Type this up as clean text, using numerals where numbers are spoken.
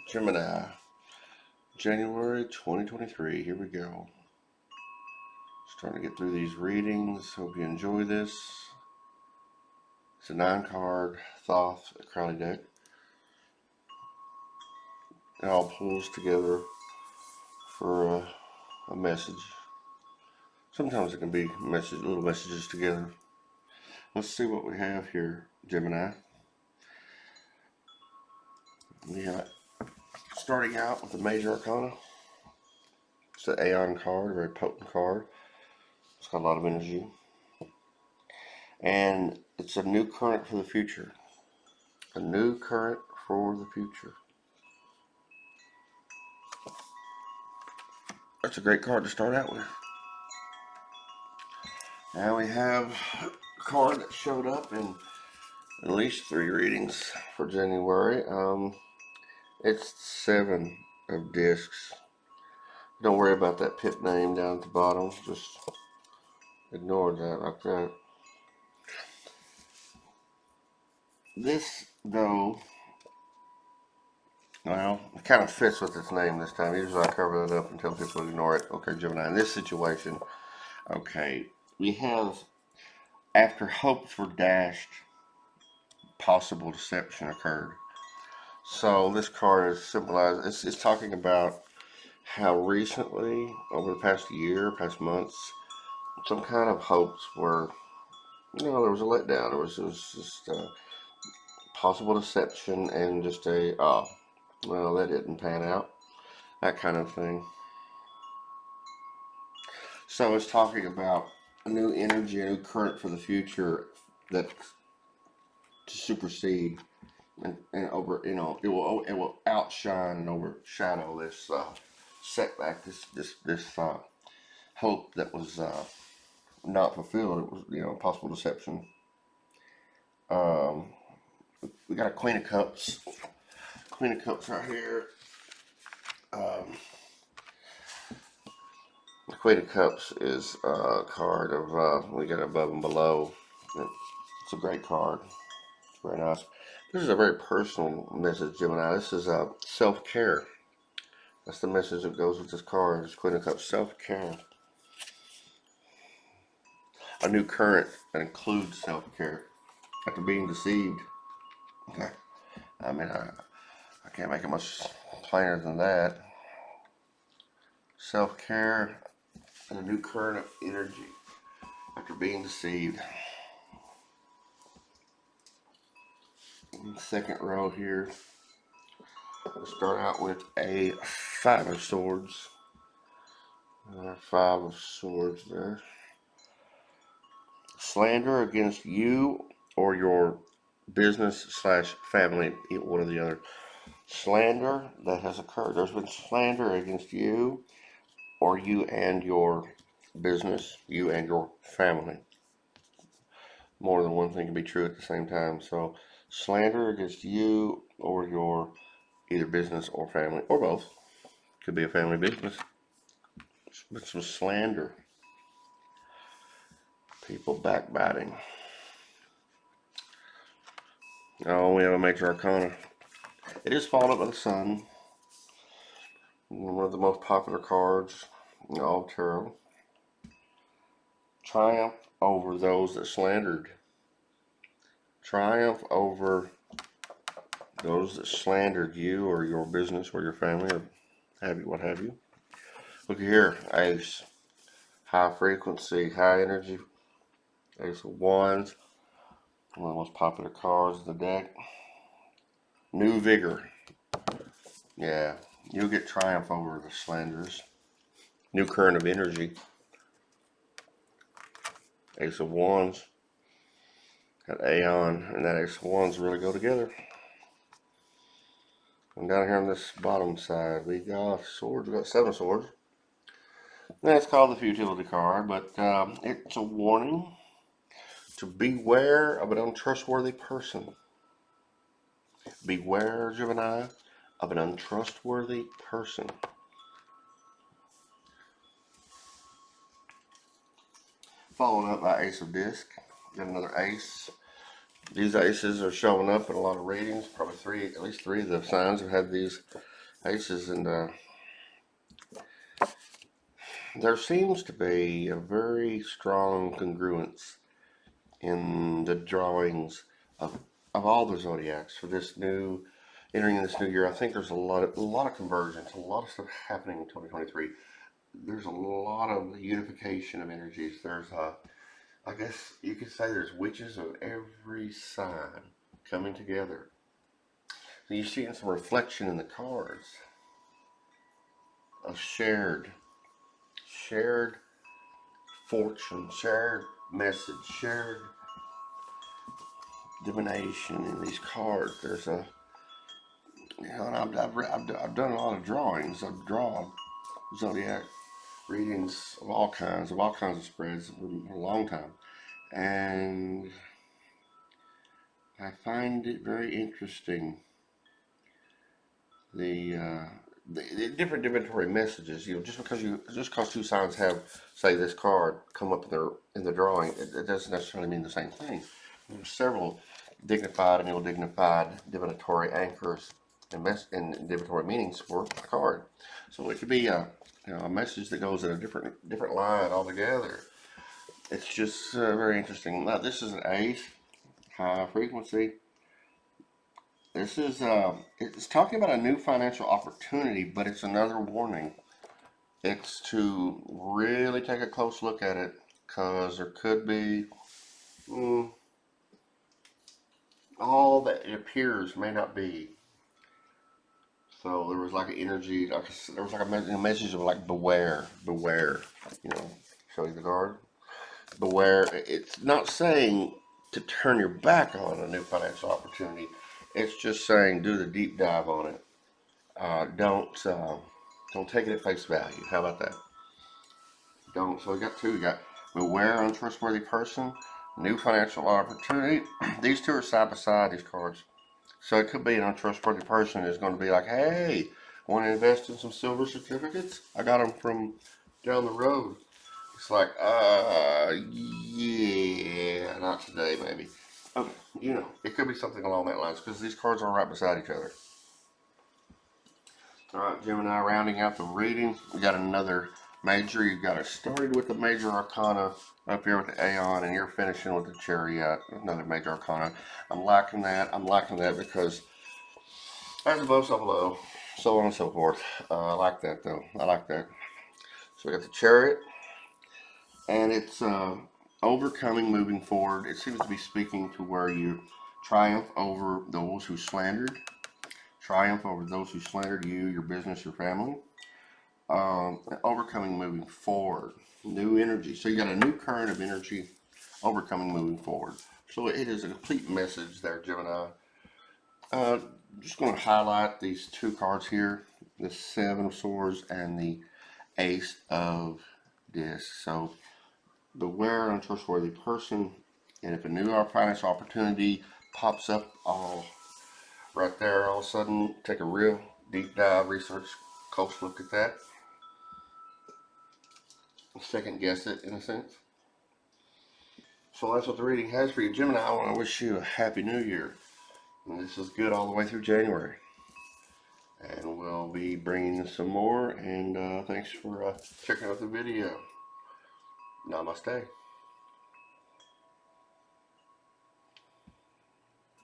Gemini, January 2023. Here we go. Starting to get through these readings. Hope you enjoy this. It's a 9-card Thoth Crowley deck. It all pulls together for a message. Sometimes it can be little messages together. Let's see what we have here, Gemini. We got starting out with the Major Arcana. It's the Aeon card, a very potent card. It's got a lot of energy. And it's a new current for the future. A new current for the future. That's a great card to start out with. Now we have a card that showed up in at least 3 readings for January. It's 7 of discs. Don't worry about that pip name down at the bottom. Just ignore that like that. This, though, well, it kind of fits with its name this time. Usually I cover that up and tell people to ignore it. Okay, Gemini, in this situation, okay, we have, after hopes were dashed, possible deception occurred. So this card is symbolized, it's talking about how recently, over the past year, past months, some kind of hopes were, there was a letdown. It was just a possible deception and just well, that didn't pan out. That kind of thing. So it's talking about a new energy, a new current for the future that to supersede and over, it will outshine and overshadow this setback, this hope that was not fulfilled. It was, possible deception. We got a Queen of Cups. Queen of Cups right here. The Queen of Cups is a card of, we got above and below. It's a great card. It's very nice. This is a very personal message, Gemini. This is self-care. That's the message that goes with this card. It's Queen of Cups, self-care. A new current that includes self-care. After being deceived. Okay. I mean, I can't make it much plainer than that. Self-care and a new current of energy after being deceived. Second row here. We'll start out with a 5 of Swords. 5 of Swords there. Slander against you or your business/family, one or the other. Slander that has occurred. There's been slander against you or you and your business, you and your family. More than one thing can be true at the same time. So slander against you or your either business or family or both. Could be a family business. But some slander. People backbiting. Oh, we have a Major Arcana. It is followed by the Sun. One of the most popular cards in all of tarot. Triumph over those that slandered. Triumph over those that slandered you or your business or your family or what have you. Look here, Ace. High frequency, high energy. Ace of Wands. One of the most popular cards in the deck. New vigor. Yeah, you'll get triumph over the slanders. New current of energy. Ace of Wands. Got Aeon and that Ace of Wands really go together. And down here on this bottom side, we got swords. We got 7 of Swords. That's called the futility card, but it's a warning to beware of an untrustworthy person. Beware, Gemini, of an untrustworthy person. Followed up by Ace of Disc. Got another Ace. These aces are showing up in a lot of readings. Probably at least three of the signs have had these aces, and there seems to be a very strong congruence in the drawings of all the zodiacs for this new entering this new year. I think there's a lot of convergence, a lot of stuff happening in 2023. There's a lot of unification of energies. There's I guess you could say there's witches of every sign coming together. So you're seeing some reflection in the cards of shared fortune, shared message, shared divination in these cards. There's a, you know, and I've done a lot of drawings. I've drawn zodiac readings of all kinds of spreads for a long time, and I find it very interesting the different divinatory messages. You know, just because two signs have, say, this card come up in the drawing, it doesn't necessarily mean the same thing. There's several dignified and ill-dignified divinatory anchors and divinatory meanings for a card. So it could be a message that goes in a different line altogether. It's just very interesting. Now this is an ace, high frequency. This is it's talking about a new financial opportunity, but it's another warning. It's to really take a close look at it because there could be all that it appears may not be. So there was like an energy, there was like a message of like beware, beware. You know, show you the card. Beware. It's not saying to turn your back on a new financial opportunity. It's just saying do the deep dive on it. Don't take it at face value. How about that? Don't. So we got two. We got beware untrustworthy person, new financial opportunity. These two are side by side. These cards. So it could be an untrustworthy person is going to be like, hey, want to invest in some silver certificates? I got them from down the road. It's like, yeah, not today, maybe. Okay, you know, it could be something along that lines because these cards are right beside each other. All right, Gemini, rounding out the reading. We got another major. You got it started with the major arcana up here with the Aeon, and you're finishing with the Chariot, another major arcana. I'm liking that. I'm liking that because as above, so below, so on and so forth. I like that though. I like that. So we got the Chariot, and it's overcoming, moving forward. It seems to be speaking to where you triumph over those who slandered, triumph over those who slandered you, your business, your family. Overcoming, moving forward, new energy. So you got a new current of energy, overcoming, moving forward. So it is a complete message there, Gemini. Just going to highlight these two cards here, the Seven of Swords and the Ace of Discs. So beware an untrustworthy person, and if a new financial opportunity pops up all right there, all of a sudden take a real deep dive, research, close look at that. Second guess it in a sense. So that's what the reading has for you, Gemini. I want to wish you a happy new year. And this is good all the way through January. And we'll be bringing some more. And thanks for checking out the video. Namaste.